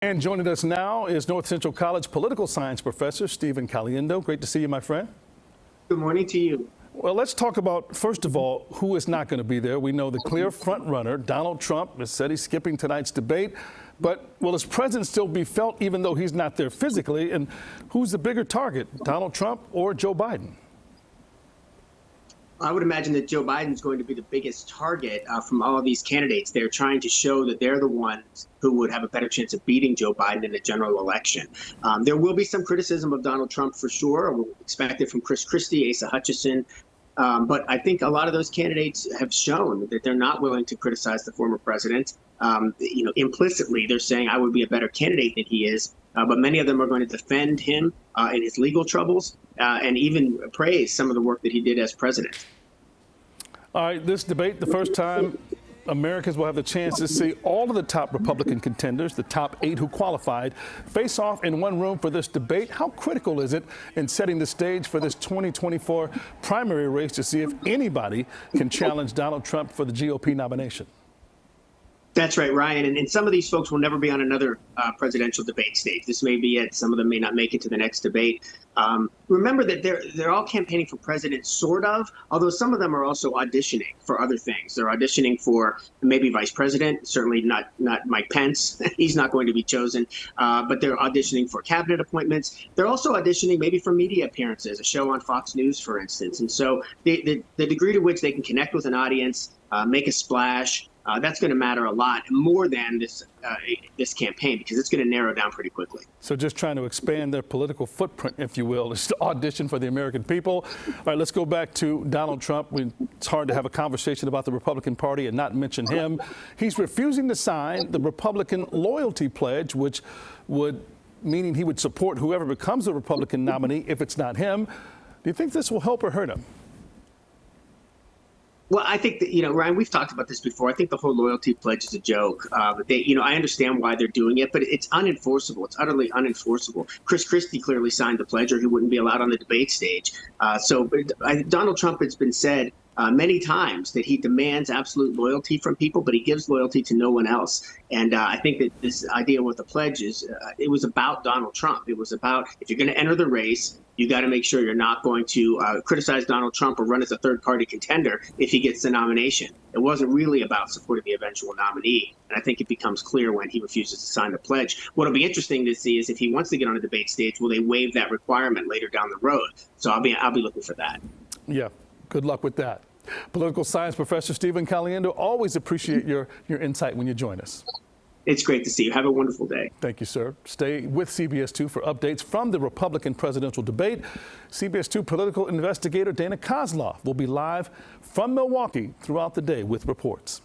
And joining us now is North Central College political science professor Stephen Caliendo. Great to see you, my friend. Good morning to you. Well, let's talk about, first of all, who is not going to be there. We know the clear front runner, Donald Trump, has said he's skipping tonight's debate. But will his presence still be felt even though he's not there physically? And who's the bigger target, Donald Trump or Joe Biden? I would imagine that Joe Biden's going to be the biggest target from all of these candidates. They're trying to show that they're the ones who would have a better chance of beating Joe Biden in a general election. There will be some criticism of Donald Trump for sure. We'll expect it from Chris Christie, Asa Hutchinson. But I think a lot of those candidates have shown that they're not willing to criticize the former president. Implicitly, they're saying I would be a better candidate than he is. But many of them are going to defend him in his legal troubles and even praise some of the work that he did as president. All right, this debate, the first time Americans will have the chance to see all of the top Republican contenders, the top 8 who qualified, face off in one room for this debate. How critical is it in setting the stage for this 2024 primary race to see if anybody can challenge Donald Trump for the GOP nomination? That's right, Ryan. And some of these folks will never be on another presidential debate stage. This may be it. Some of them may not make it to the next debate. Remember that they're all campaigning for president, sort of, although some of them are also auditioning for other things. They're auditioning for maybe vice president, certainly not Mike Pence. He's not going to be chosen. But they're auditioning for cabinet appointments. They're also auditioning maybe for media appearances, a show on Fox News, for instance. And so the degree to which they can connect with an audience, make a splash, that's going to matter a lot more than this campaign, because it's going to narrow down pretty quickly. So just trying to expand their political footprint, if you will, is to audition for the American people. All right, let's go back to Donald Trump. It's hard to have a conversation about the Republican Party and not mention him. He's refusing to sign the Republican loyalty pledge, which would meaning he would support whoever becomes the Republican nominee if it's not him. Do you think this will help or hurt him? Well, I think that, Ryan, we've talked about this before. I think the whole loyalty pledge is a joke. But I understand why they're doing it, but it's unenforceable. It's utterly unenforceable. Chris Christie clearly signed the pledge, or he wouldn't be allowed on the debate stage. Donald Trump, it's been said many times that he demands absolute loyalty from people, but he gives loyalty to no one else. And I think that this idea with the pledge is, it was about Donald Trump. It was about, if you're going to enter the race, you got to make sure you're not going to criticize Donald Trump or run as a third-party contender if he gets the nomination. It wasn't really about supporting the eventual nominee, and I think it becomes clear when he refuses to sign the pledge. What'll be interesting to see is if he wants to get on a debate stage, will they waive that requirement later down the road? So I'll be looking for that. Yeah, good luck with that. Political science professor Stephen Caliendo, always appreciate your insight when you join us. It's great to see you. Have a wonderful day. Thank you, sir. Stay with CBS 2 for updates from the Republican presidential debate. CBS 2 political investigator Dana Kozlov will be live from Milwaukee throughout the day with reports.